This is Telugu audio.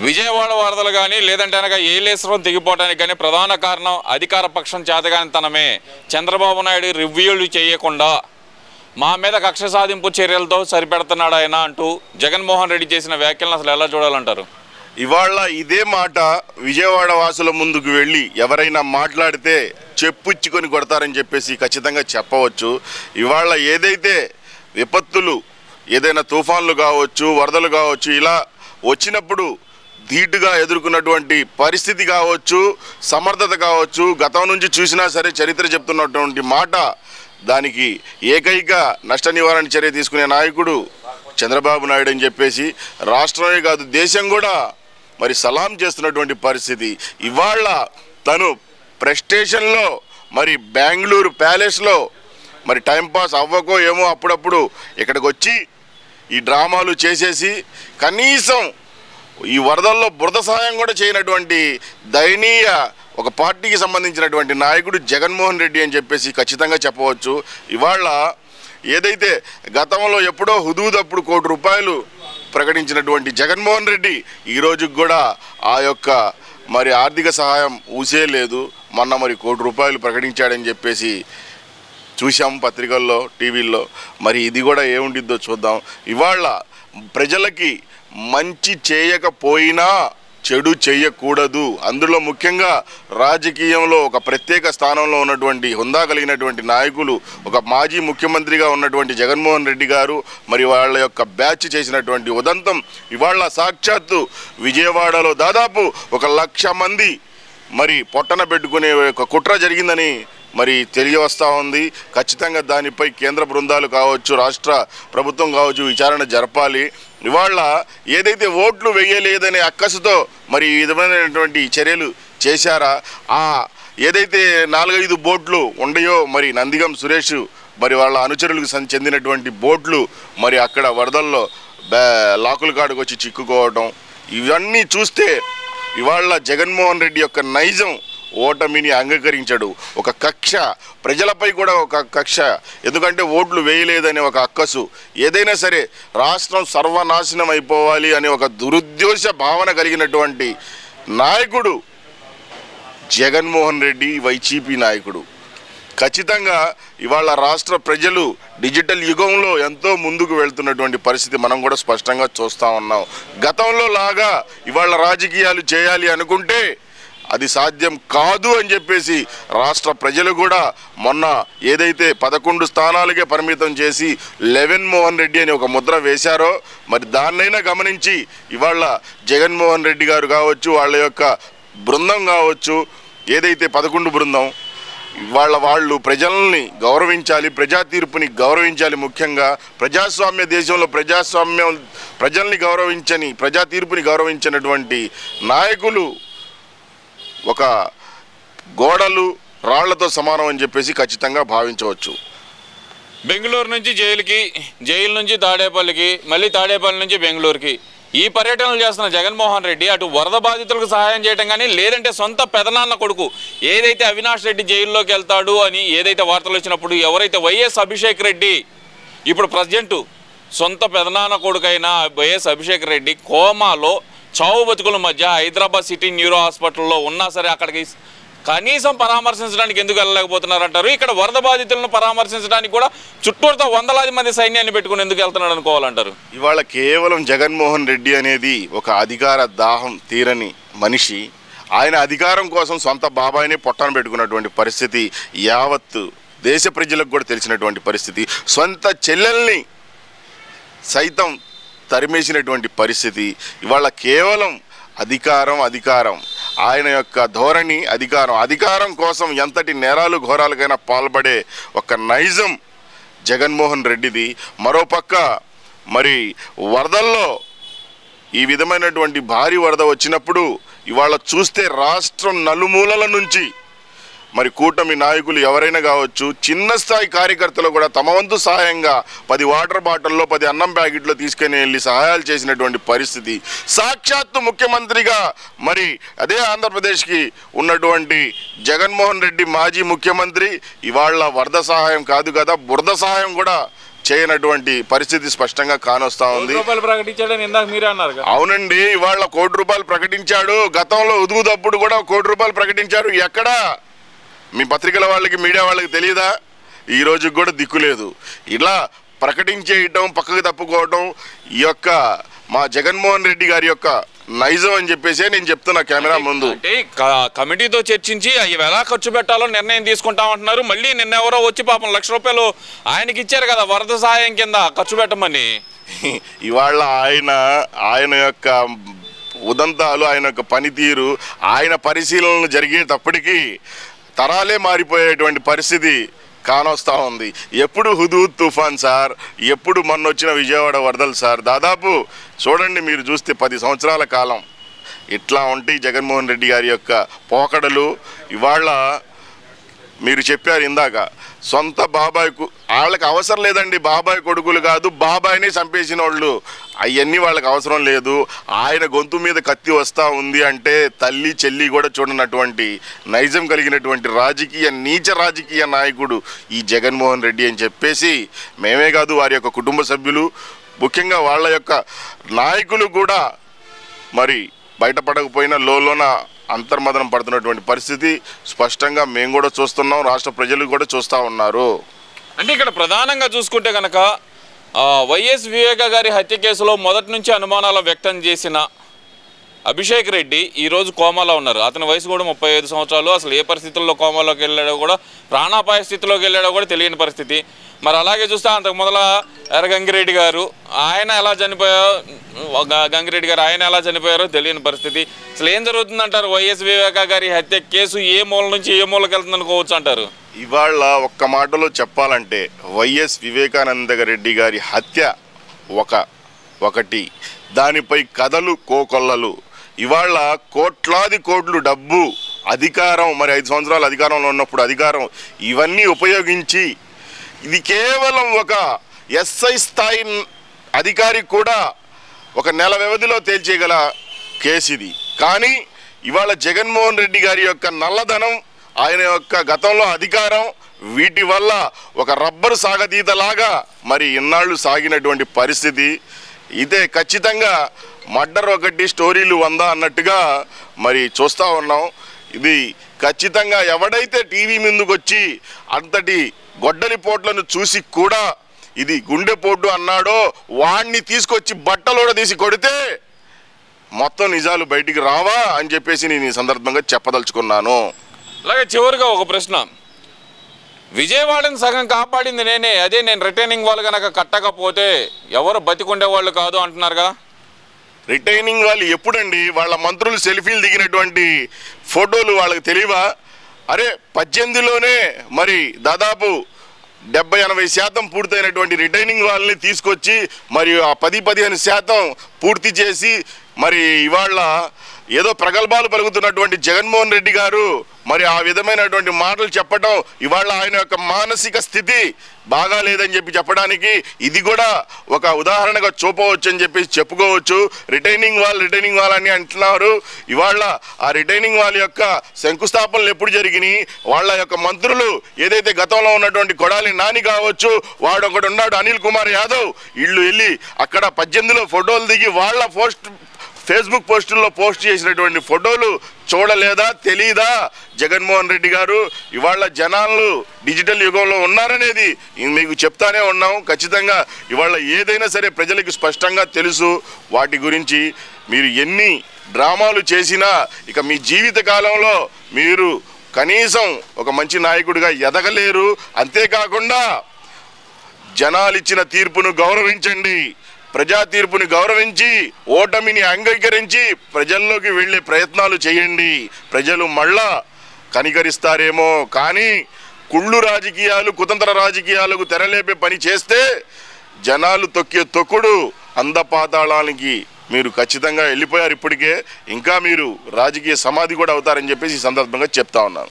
విజయవాడ వరదలు కానీ లేదంటే అనగా ఏలేశ్వరం తెగిపోవడానికి కానీ ప్రధాన కారణం అధికార పక్షం చేతగానితనమే. చంద్రబాబు నాయుడు రివ్యూలు చేయకుండా మా మీద కక్ష సాధింపు చర్యలతో సరిపెడుతున్నాడు ఆయన అంటూ జగన్మోహన్ రెడ్డి చేసిన వ్యాఖ్యలను అసలు ఎలా చూడాలంటారు? ఇవాళ ఇదే మాట విజయవాడ వాసుల ముందుకు వెళ్ళి ఎవరైనా మాట్లాడితే చెప్పుచ్చుకొని కొడతారని చెప్పేసి ఖచ్చితంగా చెప్పవచ్చు. ఇవాళ ఏదైతే విపత్తులు, ఏదైనా తుఫాన్లు కావచ్చు, వరదలు కావచ్చు, ఇలా వచ్చినప్పుడు ధీటుగా ఎదుర్కొన్నటువంటి పరిస్థితి కావచ్చు, సమర్థత కావచ్చు, గతం నుంచి చూసినా సరే చరిత్ర చెప్తున్నటువంటి మాట, దానికి ఏకైక నష్ట నివారణ చర్య తీసుకునే నాయకుడు చంద్రబాబు నాయుడు అని చెప్పేసి రాష్ట్రమే కాదు దేశం కూడా మరి సలాం చేస్తున్నటువంటి పరిస్థితి. ఇవాళ తను ప్రెస్టేషన్లో మరి బెంగళూరు ప్యాలెస్లో మరి టైంపాస్ అవ్వకో ఏమో అప్పుడప్పుడు ఇక్కడికి వచ్చి ఈ డ్రామాలు చేసేసి కనీసం ఈ వరదల్లో బురద సహాయం కూడా చేయనటువంటి దయనీయ ఒక పార్టీకి సంబంధించినటువంటి నాయకుడు జగన్మోహన్ రెడ్డి అని చెప్పేసి ఖచ్చితంగా చెప్పవచ్చు. ఇవాళ ఏదైతే గతంలో ఎప్పుడో హుదూదప్పుడు ₹1 ప్రకటించినటువంటి జగన్మోహన్ రెడ్డి ఈరోజు కూడా ఆ యొక్క మరి ఆర్థిక సహాయం ఊసే లేదు. మొన్న మరి ₹1 ప్రకటించాడని చెప్పేసి చూసాం పత్రికల్లో, టీవీల్లో. మరి ఇది కూడా ఏముండిద్దో చూద్దాం. ఇవాళ ప్రజలకి మంచి చేయకపోయినా చెడు చేయకూడదు. అందులో ముఖ్యంగా రాజకీయంలో ఒక ప్రత్యేక స్థానంలో ఉన్నటువంటి హుందా కలిగినటువంటి నాయకులు, ఒక మాజీ ముఖ్యమంత్రిగా ఉన్నటువంటి జగన్మోహన్ రెడ్డి గారు మరి వాళ్ళ యొక్క బ్యాచ్ చేసినటువంటి ఉదంతం ఇవాళ సాక్షాత్తు విజయవాడలో దాదాపు 1,00,000 మంది మరి పొట్టన పెట్టుకునే ఒక కుట్ర జరిగిందని మరి తెలియవస్తూ ఉంది. ఖచ్చితంగా దానిపై కేంద్ర బృందాలు కావచ్చు, రాష్ట్ర ప్రభుత్వం కావచ్చు విచారణ జరపాలి. ఇవాళ ఏదైతే ఓట్లు వేయలేదనే అక్కసుతో మరి ఈ విధమైనటువంటి చర్యలు చేశారా, ఆ ఏదైతే 4-5 బోట్లు ఉండయో మరి నందిగం సురేష్ మరి వాళ్ళ అనుచరులకు చెందినటువంటి బోట్లు మరి అక్కడ వరదల్లో లాకుల కాడుకు వచ్చి చిక్కుకోవడం, ఇవన్నీ చూస్తే ఇవాళ జగన్మోహన్ రెడ్డి యొక్క నైజం ఓటమిని అంగీకరించడు. ఒక కక్ష, ప్రజలపై కూడా ఒక కక్ష, ఎందుకంటే ఓట్లు వేయలేదనే ఒక అక్కసు, ఏదైనా సరే రాష్ట్రం సర్వనాశనం అయిపోవాలి అనే ఒక దురుద్దేశ భావన కలిగినటువంటి నాయకుడు జగన్మోహన్ రెడ్డి, వైసీపీ నాయకుడు. ఖచ్చితంగా ఇవాళ రాష్ట్ర ప్రజలు డిజిటల్ యుగంలో ఎంతో ముందుకు వెళ్తున్నటువంటి పరిస్థితి మనం కూడా స్పష్టంగా చూస్తూ ఉన్నాం. గతంలో లాగా ఇవాళ రాజకీయాలు చేయాలి అనుకుంటే అది సాధ్యం కాదు అని చెప్పేసి రాష్ట్ర ప్రజలు కూడా మొన్న ఏదైతే 11 స్థానాలకే పరిమితం చేసి జగన్మోహన్ రెడ్డి అని ఒక ముద్ర వేశారో మరి దాన్నైనా గమనించి ఇవాళ జగన్మోహన్ రెడ్డి గారు కావచ్చు, వాళ్ళ యొక్క బృందం కావచ్చు, ఏదైతే 11 బృందం వాళ్ళు ప్రజల్ని గౌరవించాలి, ప్రజా తీర్పుని గౌరవించాలి. ముఖ్యంగా ప్రజాస్వామ్య దేశంలో ప్రజల్ని గౌరవించని, ప్రజా తీర్పుని గౌరవించినటువంటి నాయకులు ఒక గోడలు రాళ్లతో సమానం అని చెప్పేసి ఖచ్చితంగా భావించవచ్చు. బెంగళూరు నుంచి జైలుకి, జైలు నుంచి తాడేపల్లికి, మళ్ళీ తాడేపల్లి నుంచి బెంగళూరుకి ఈ పర్యటనలు చేస్తున్న జగన్మోహన్ రెడ్డి అటు వరద బాధితులకు సహాయం చేయడం కానీ లేదంటే సొంత పెదనాన్న కొడుకు ఏదైతే అవినాష్ రెడ్డి జైల్లోకి వెళ్తాడు అని ఏదైతే వార్తలు వచ్చినప్పుడు ఎవరైతే వైఎస్ అభిషేక్ రెడ్డి ఇప్పుడు ప్రజెంట్ సొంత పెదనాన్న కొడుకైన వైఎస్ అభిషేక్ రెడ్డి కోమాలో చావు బతుకుల మధ్య హైదరాబాద్ సిటీ న్యూరో హాస్పిటల్లో ఉన్నా సరే అక్కడికి కనీసం పరామర్శించడానికి ఎందుకు వెళ్ళలేకపోతున్నారంటారు? ఇక్కడ వరద బాధితులను పరామర్శించడానికి కూడా చుట్టూరుతో 100,000 మంది సైన్యాన్ని పెట్టుకుని ఎందుకు వెళ్తున్నాడు అనుకోవాలంటారు? ఇవాళ కేవలం జగన్మోహన్ రెడ్డి అనేది ఒక అధికార దాహం తీరని మనిషి. ఆయన అధికారం కోసం సొంత బాబాయిని పొట్టన పెట్టుకున్నటువంటి పరిస్థితి యావత్తు దేశ ప్రజలకు కూడా తెలిసినటువంటి పరిస్థితి. సొంత చెల్లెల్ని సైతం తరిమేసినటువంటి పరిస్థితి. ఇవాళ కేవలం అధికారం ఆయన యొక్క ధోరణి అధికారం కోసం ఎంతటి నేరాలు ఘోరాలకైనా పాల్పడే ఒక నైజం జగన్మోహన్ రెడ్డిది. మరోపక్క మరి వరదల్లో ఈ విధమైనటువంటి భారీ వరద వచ్చినప్పుడు ఇవాళ చూస్తే రాష్ట్రం నలుమూలల నుంచి మరి కూటమి నాయకులు ఎవరైనా కావచ్చు, చిన్న స్థాయి కార్యకర్తలు కూడా తమ వంతు సహాయంగా 10 వాటర్ బాటిల్లో 10 అన్నం ప్యాకెట్లో తీసుకుని వెళ్ళి సహాయాలు చేసినటువంటి పరిస్థితి. సాక్షాత్తు ముఖ్యమంత్రిగా మరి అదే ఆంధ్రప్రదేశ్కి ఉన్నటువంటి జగన్మోహన్ రెడ్డి మాజీ ముఖ్యమంత్రి ఇవాళ వరద సహాయం కాదు కదా, బురద సహాయం కూడా చేయనటువంటి పరిస్థితి స్పష్టంగా కానొస్తా ఉంది. రూపాయలు ప్రకటించాడని ఇందాక మీరే అన్నారు. అవునండి, ఇవాళ ₹1 ప్రకటించాడు. గతంలో ఉదుగుదప్పుడు కూడా ₹1 ప్రకటించారు. ఎక్కడా మీ పత్రికల వాళ్ళకి, మీడియా వాళ్ళకి తెలియదా? ఈ రోజుకి కూడా దిక్కులేదు. ఇలా ప్రకటించేయటం, పక్కకు తప్పుకోవటం ఈ యొక్క మా జగన్మోహన్ రెడ్డి గారి యొక్క నైజం అని చెప్పేసి నేను చెప్తున్నా కెమెరా ముందు. అంటే కమిటీతో చర్చించి అవి ఎలా ఖర్చు పెట్టాలో నిర్ణయం తీసుకుంటామంటున్నారు. మళ్ళీ నిన్న ఎవరో వచ్చి పాపం ₹1,00,000 ఆయనకి ఇచ్చారు కదా వరద సహాయం కింద ఖర్చు పెట్టమని. ఇవాళ ఆయన యొక్క ఉదంతాలు, ఆయన యొక్క పనితీరు, ఆయన పరిశీలనలు జరిగేటప్పటికీ తరాలే మారిపోయేటువంటి పరిస్థితి కానొస్తా ఉంది. ఎప్పుడు హుదూద్ తుఫాన్ సార్, ఎప్పుడు మొన్న వచ్చిన విజయవాడ వరదలు సార్. దాదాపు చూడండి, మీరు చూస్తే 10 సంవత్సరాల కాలం ఇట్లా ఉంటాయి జగన్మోహన్ రెడ్డి గారి యొక్క పోకడలు. ఇవాళ మీరు చెప్పారు ఇందాక, సొంత బాబాయ్కు వాళ్ళకి అవసరం లేదండి. బాబాయ్ కొడుకులు కాదు, బాబాయ్ని చంపేసిన వాళ్ళు. అవన్నీ వాళ్ళకి అవసరం లేదు. ఆయన గొంతు మీద కత్తి వస్తూ ఉంది అంటే తల్లి చెల్లి కూడా చూడనటువంటి నైజం కలిగినటువంటి నీచ రాజకీయ నాయకుడు ఈ జగన్మోహన్ రెడ్డి అని చెప్పేసి మేమే కాదు, వారి యొక్క కుటుంబ సభ్యులు, ముఖ్యంగా వాళ్ళ యొక్క నాయకులు కూడా మరి బయటపడకపోయినా లోన అంతర్మదనం పడుతున్నటువంటి పరిస్థితి స్పష్టంగా మేము కూడా చూస్తున్నాం, రాష్ట్ర ప్రజలు కూడా చూస్తూ ఉన్నారు. అంటే ఇక్కడ ప్రధానంగా చూసుకుంటే కనుక వైఎస్ వివేక గారి హత్య కేసులో మొదటి నుంచి అనుమానాలు వ్యక్తం చేసిన అభిషేక్ రెడ్డి ఈరోజు కోమాలో ఉన్నారు. అతని వయసు కూడా 35 సంవత్సరాలు. అసలు ఏ పరిస్థితుల్లో కోమాలోకి వెళ్ళాడో కూడా, ప్రాణాపాయ స్థితిలోకి వెళ్ళాడో కూడా తెలియని పరిస్థితి. మరి అలాగే చూస్తే అంతకు మొదల గంగిరెడ్డి గారు ఆయన ఎలా చనిపోయారో తెలియని పరిస్థితి. అసలు ఏం జరుగుతుందంటారు? వైఎస్ వివేక గారి హత్య కేసు ఏ మూల నుంచి ఏ మూలకి వెళ్తుందనుకోవచ్చు అంటారు? ఇవాళ ఒక్క మాటలో చెప్పాలంటే వైఎస్ వివేకానంద రెడ్డి గారి హత్య ఒకటి, దానిపై కథలు కోకొల్లలు. ఇవాళ కోట్లాది కోట్లు డబ్బు, అధికారం, మరి 5 సంవత్సరాలు అధికారంలో ఉన్నప్పుడు అధికారం, ఇవన్నీ ఉపయోగించి ఇది కేవలం ఒక ఎస్ఐ స్థాయి అధికారి కూడా ఒక నెల వ్యవధిలో తేల్చేయగల కేసు ఇది. కానీ ఇవాళ జగన్మోహన్ రెడ్డి గారి యొక్క నల్లధనం, ఆయన యొక్క గతంలో అధికారం, వీటి వల్ల ఒక రబ్బరు సాగతీతలాగా మరి ఇన్నాళ్ళు సాగినటువంటి పరిస్థితి. ఇదే ఖచ్చితంగా మర్డర్ ఒకటి, స్టోరీలు 100 అన్నట్టుగా మరి చూస్తూ ఉన్నాం. ఇది ఖచ్చితంగా ఎవడైతే టీవీ ముందుకు వచ్చి అంతటి గొడ్డలి పోట్లను చూసి కూడా ఇది గుండెపోటు అన్నాడో వాడిని తీసుకొచ్చి బట్టలోడ తీసి కొడితే మొత్తం నిజాలు బయటికి రావా అని చెప్పేసి నేను ఈ సందర్భంగా చెప్పదలుచుకున్నాను. అలాగే చివరిగా ఒక ప్రశ్న, విజయవాడని సగం కాపాడింది నేనే, అదే నేను రిటైనింగ్ వాళ్ళు కనుక కట్టకపోతే ఎవరు బతికుండే వాళ్ళు కాదు అంటున్నారు కదా. రిటైనింగ్ వాళ్ళు ఎప్పుడండి? వాళ్ళ మంత్రులు సెల్ఫీలు దిగినటువంటి ఫోటోలు వాళ్ళకి తెలియవా? అరే 18లోనే మరి దాదాపు 70-80% పూర్తయినటువంటి రిటైనింగ్ వాళ్ళని తీసుకొచ్చి మరి ఆ 10-15% పూర్తి చేసి మరి ఇవాళ ఏదో ప్రగల్భాలు పలుకుతున్నటువంటి జగన్మోహన్ రెడ్డి గారు మరి ఆ విధమైనటువంటి మాటలు చెప్పడం ఇవాళ ఆయన యొక్క మానసిక స్థితి బాగా లేదని చెప్పడానికి ఇది కూడా ఒక ఉదాహరణగా చూపవచ్చు అని చెప్పేసి చెప్పుకోవచ్చు. రిటైనింగ్ వాల్ అని అంటున్నారు. ఇవాళ ఆ రిటైనింగ్ వాల్ యొక్క శంకుస్థాపనలు ఎప్పుడు జరిగినాయి? వాళ్ళ యొక్క మంత్రులు ఏదైతే గతంలో ఉన్నటువంటి కొడాలి నాని కావచ్చు, వాడు ఒకడు ఉన్నాడు అనిల్ కుమార్ యాదవ్, వీళ్ళు వెళ్ళి అక్కడ 18లో ఫోటోలు దిగి వాళ్ళ ఫేస్బుక్ పోస్టుల్లో పోస్ట్ చేసినటువంటి ఫోటోలు చూడలేదా, తెలీదా జగన్మోహన్ రెడ్డి గారు? ఇవాళ జనాలు డిజిటల్ యుగంలో ఉన్నారనేది మీకు చెప్తానే ఉన్నాం. ఖచ్చితంగా ఇవాళ ఏదైనా సరే ప్రజలకు స్పష్టంగా తెలుసు. వాటి గురించి మీరు ఎన్ని డ్రామాలు చేసినా ఇక మీ జీవిత కాలంలో మీరు కనీసం ఒక మంచి నాయకుడిగా ఎదగలేరు. అంతేకాకుండా జనాలిచ్చిన తీర్పును గౌరవించండి, ప్రజా తీర్పుని గౌరవించి ఓటమిని అంగీకరించి ప్రజల్లోకి వెళ్ళే ప్రయత్నాలు చేయండి. ప్రజలు మళ్ళా కనికరిస్తారేమో, కానీ కుళ్ళు రాజకీయాలు, కుతంత్ర రాజకీయాలకు తెరలేపే పని చేస్తే జనాలు తొక్కే తొక్కుడు అందపాతాళానికి మీరు ఖచ్చితంగా వెళ్ళిపోయారు. ఇప్పటికే ఇంకా మీరు రాజకీయ సమాధి కూడా అవుతారని చెప్పేసి ఈ సందర్భంగా చెప్తా ఉన్నాను.